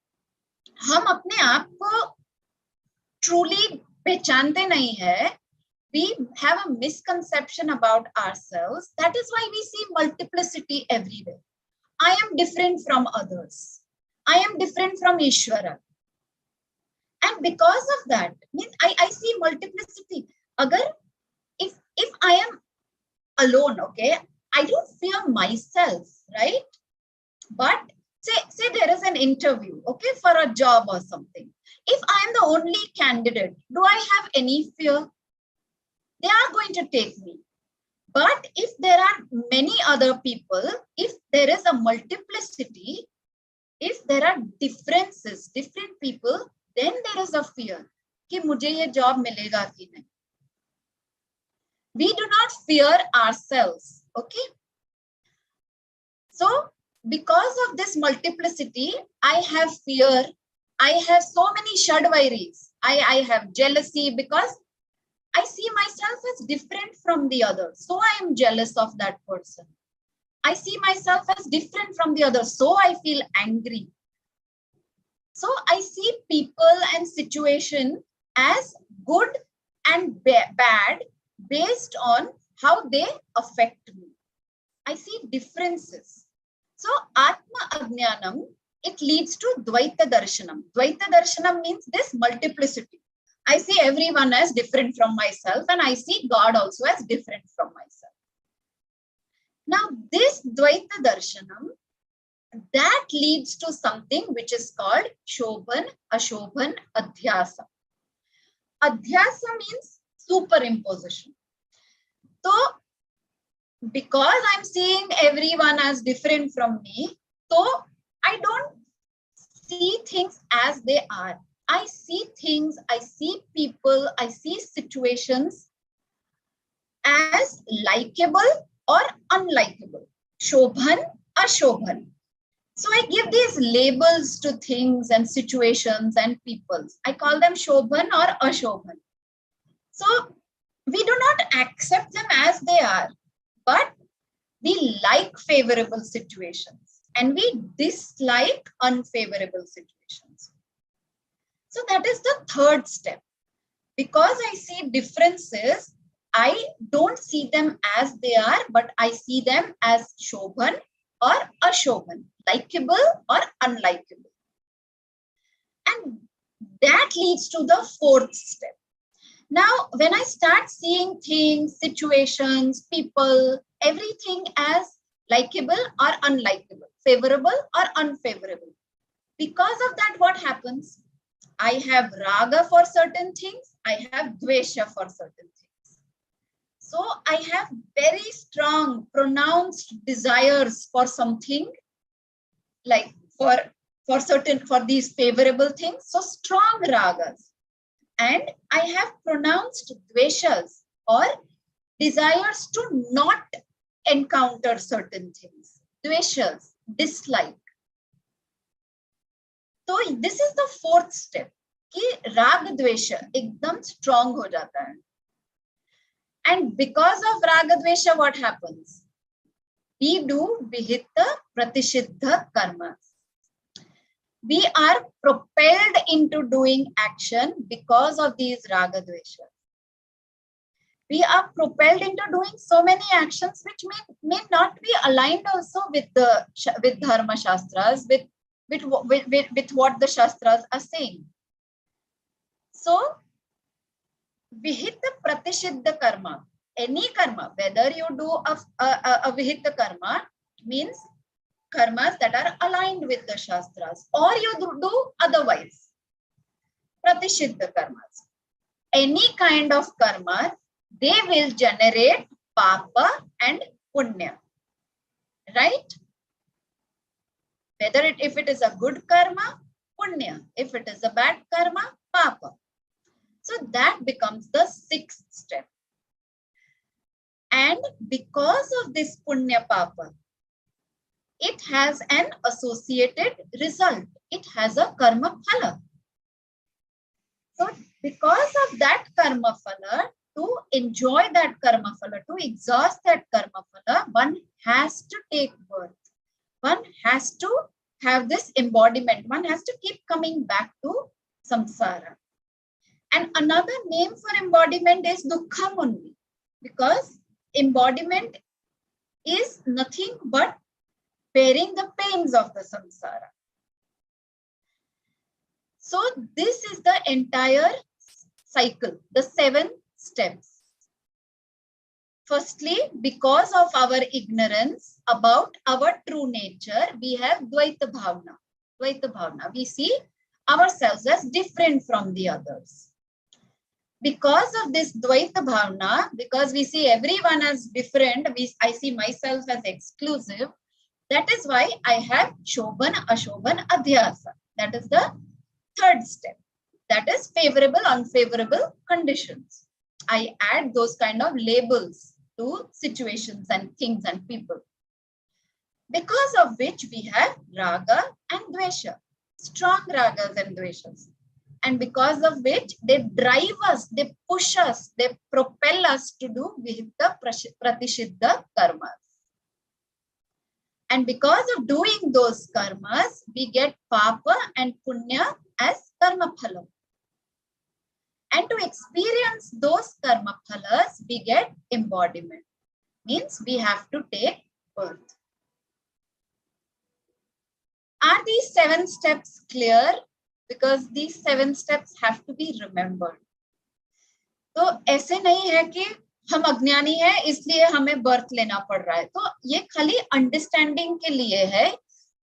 हम अपने आप को truly पहचानते नहीं है. We have a misconception about ourselves. That is why we see multiplicity everywhere. I am different from others. I am different from Ishvara. And because of that, I see multiplicity. If I am alone, okay, I don't fear myself, right? But say there is an interview, okay, for a job or something. If I am the only candidate, do I have any fear? They are going to take me. But if there are many other people, if there is a multiplicity, if there are differences, different people, then there is a fear कि मुझे ये job मिलेगा कि नहीं. We do not fear ourselves. Okay. So because of this multiplicity, I have fear. I have so many shadvairis. I have jealousy because I see myself as different from the others. So I am jealous of that person. I see myself as different from the others. So I feel angry. So I see people and situation as good and bad based on how they affect me. I see differences. So Atma Ajnanam, it leads to Dvaita Darshanam. Dvaita Darshanam means this multiplicity. I see everyone as different from myself, and I see God also as different from myself. Now this Dvaita Darshanam, that leads to something which is called Shobhan, Ashobhan, Adhyasa. Adhyasa means superimposition. So because I'm seeing everyone as different from me, so I don't see things as they are. I see things, I see people, I see situations as likable or unlikable. Shobhan, Ashobhan. So I give these labels to things and situations and peoples. I call them Shobhan or Ashobhan. So we do not accept them as they are, but we like favorable situations and we dislike unfavorable situations. So that is the third step. Because I see differences, I don't see them as they are, but I see them as Shobhan or Ashobhan, likable or unlikable. And that leads to the fourth step. Now, when I start seeing things, situations, people, everything as likable or unlikable, favorable or unfavorable, because of that, what happens? I have raga for certain things, I have dvesha for certain things. So I have very strong, pronounced desires for something, like for these favorable things, so strong ragas. And I have pronounced dveshas or desires to not encounter certain things. Dveshas, dislike. So this is the fourth step. कि राग द्वेषा एकदम strong हो जाता है. And because of raga dvesha, what happens? We do vihita pratisiddha karmas. We are propelled into doing action because of these raga dvesha. We are propelled into doing so many actions which may not be aligned also with Dharma Shastras, with what the Shastras are saying. So, vihita pratisiddha karma, any karma, whether you do a vihita karma, means karmas that are aligned with the Shastras, or you do otherwise, pratisiddha karmas. Any kind of karma, they will generate papa and punya, right? Whether if it is a good karma, punya. If it is a bad karma, papa. So that becomes the sixth step. And because of this punya papa, it has an associated result. It has a karma phala. So because of that karma phala, to enjoy that karma phala, to exhaust that karma phala, one has to take birth. One has to have this embodiment. One has to keep coming back to samsara. And another name for embodiment is dukkham only, because embodiment is nothing but bearing the pains of the samsara. So this is the entire cycle, the 7 steps. Firstly, because of our ignorance about our true nature, we have Dvaita Bhavana. Dvaita Bhavana. We see ourselves as different from the others. Because of this Dvaita Bhavana, because we see everyone as different, I see myself as exclusive. That is why I have Shobhan, Ashobhan, Adhyasa. That is the third step. That is favorable, unfavorable conditions. I add those kind of labels to situations and things and people. Because of which we have raga and dvesha, strong ragas and dveshas. And because of which they drive us, they push us, they propel us to do vihita pratishidda karmas. And because of doing those karmas, we get papa and punya as karma phala. And to experience those karma phalas, we get embodiment. Means we have to take birth. Are these 7 steps clear? Because these 7 steps have to be remembered. तो ऐसे नहीं है कि हम अज्ञानी हैं इसलिए हमें बर्थ लेना पड़ रहा है. तो ये खाली अंडरस्टैंडिंग के लिए है.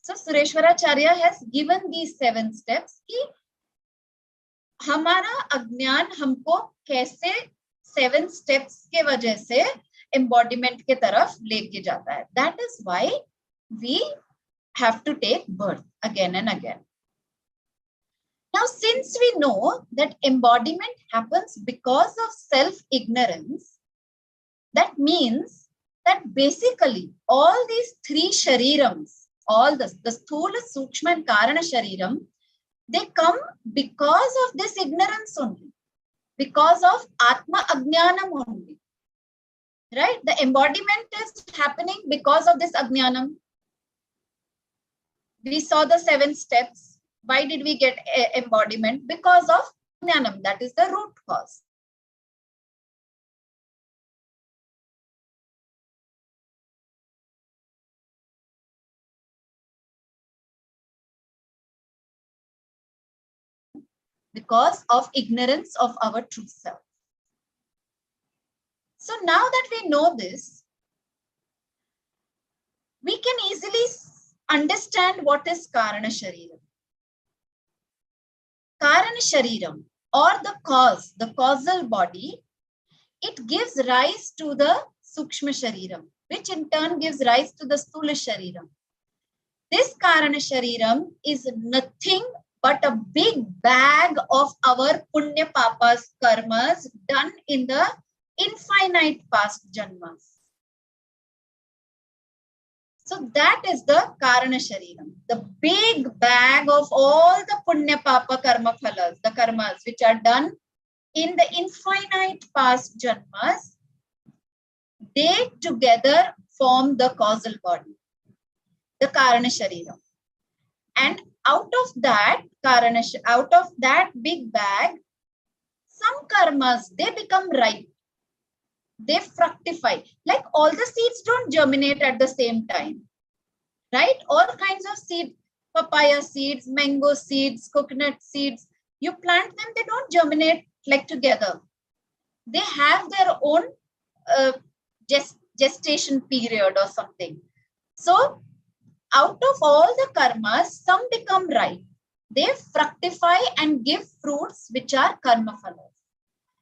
So Sureshwaracharya has given these 7 steps कि हमारा अज्ञान हमको कैसे 7 steps के वजह से embodiment के तरफ लेके जाता है. That is why we have to take birth again and again. Now, since we know that embodiment happens because of self-ignorance, that means that basically all these 3 Shareerams, all the Sthula, Sukshma and Karana Shareeram, they come because of this ignorance only, because of Atma Ajnanam only. Right? The embodiment is happening because of this Ajnanam. We saw the 7 steps. Why did we get embodiment? Because of Jnanam, that is the root cause. Because of ignorance of our true self. So now that we know this, we can easily understand what is Karana Shareeram. Karana Shareeram, or the cause, the causal body, it gives rise to the Sukshma Shareeram, which in turn gives rise to the Sthula Shareeram. This Karana Shareeram is nothing but a big bag of our Punya Papas karmas done in the infinite past janmas. So that is the Karana Shareeram, the big bag of all the Punya Papa karma phalas, the karmas which are done in the infinite past janmas. They together form the causal body, the Karana Shareeram. And out of that big bag, some karmas, they become ripe. They fructify. Like all the seeds don't germinate at the same time, right? All kinds of seeds, papaya seeds, mango seeds, coconut seeds, you plant them, they don't germinate like together. They have their own gestation period or something. So out of all the karmas, some become ripe. They fructify and give fruits which are karma phalas.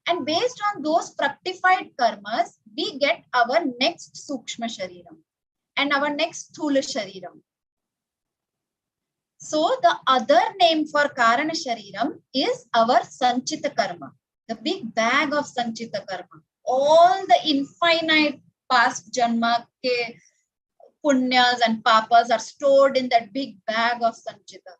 And based on those fructified karmas, we get our next Sukshma Shareeram and our next Sthula Shareeram. So the other name for Karana Shareeram is our Sanchita Karma, the big bag of Sanchita Karma. All the infinite past janma ke punyas and papas are stored in that big bag of Sanchita.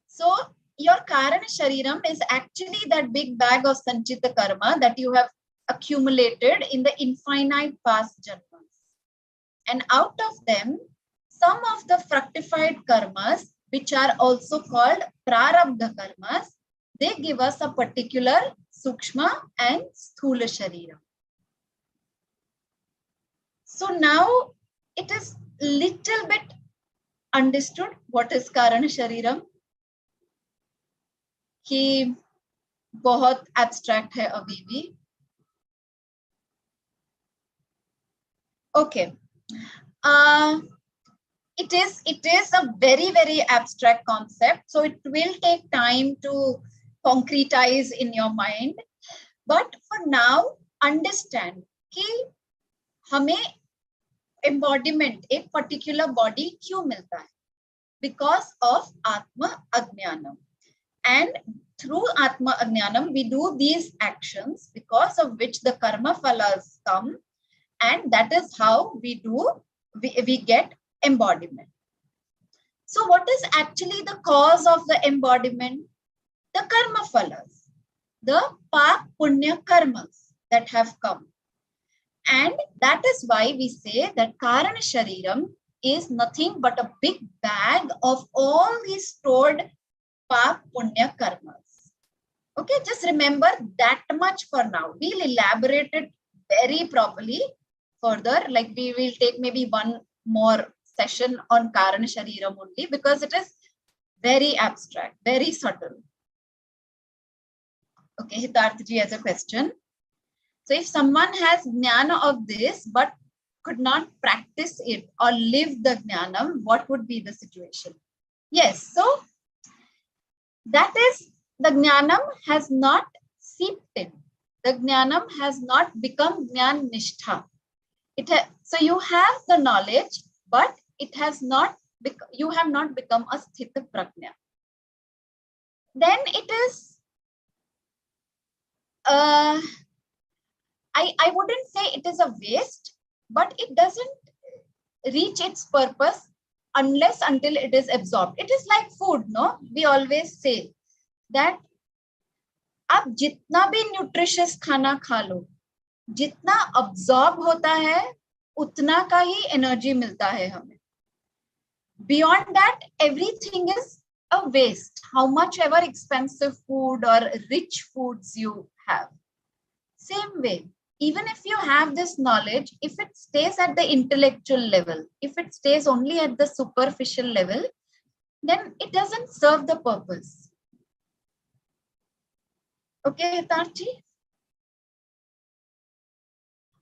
So your Karana Shareeram is actually that big bag of Sanchita Karma that you have accumulated in the infinite past janmas. And out of them, some of the fructified karmas, which are also called Prarabdha karmas, they give us a particular Sukshma and Sthula Shareeram. So now it is little bit understood what is Karana Shareeram. कि बहुत abstract है अभी भी. Okay. It is a very abstract concept, so it will take time to concretize in your mind. But for now, understand कि हमें embodiment, एक particular body क्यों मिलता है? Because of Atma Ajnanam. And through Atma Ajnanam, we do these actions because of which the karma phalas come, and that is how we get embodiment. So what is actually the cause of the embodiment? The karma phalas, the pap punya karmas that have come. And that is why we say that Karana Shareeram is nothing but a big bag of all these stored pap punya karmas. Okay, just remember that much for now. We'll elaborate it very properly further. Like we will take maybe one more session on Karana Shareeram only, because it is very abstract, very subtle. Okay, 𝐕𝐞𝐝 has a question. So if someone has jnana of this but could not practice it or live the jnanam, what would be the situation? Yes, so that is, the jnanam has not seeped in. The jnanam has not become jnana nishtha. So you have the knowledge, but it has not. You have not become a sthita prajna. Then it is. I wouldn't say it is a waste, but it doesn't reach its purpose until it is absorbed. It is like food, no? We always say that आप जितना भी nutritious खाना खा लो, जितना absorb होता है उतना का ही एनर्जी मिलता है हमें. Beyond that, everything is a waste, how much ever expensive food or rich foods you have. Same way, even if you have this knowledge, if it stays at the intellectual level, if it stays only at the superficial level, then it doesn't serve the purpose. Okay, 𝐕𝐞𝐝?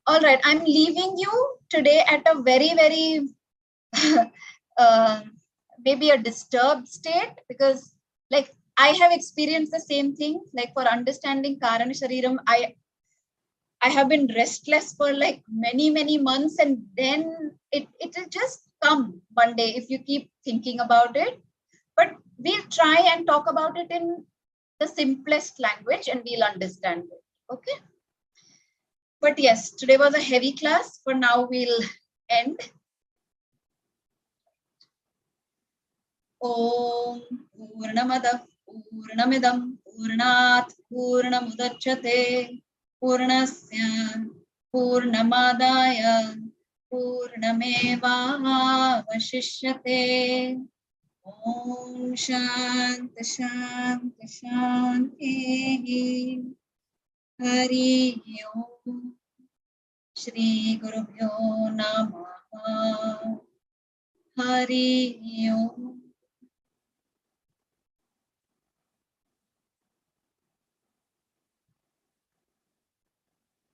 All right, I'm leaving you today at a very, very maybe a disturbed state, because like I have experienced the same thing. Like for understanding Karana Shareeram, I have been restless for like many, many months, and then it will just come one day if you keep thinking about it. But we'll try and talk about it in the simplest language and we'll understand it. Okay. But yes, today was a heavy class. For now, we'll end. Om Purnamada Purnamidam Purnat Purnamudachyate Purnasya Purnamadaya Purnameva Vashishyate. Om Shanti Shanti Shanti. Hari Om. Shri Gurubhyo Namaha. Hari Om.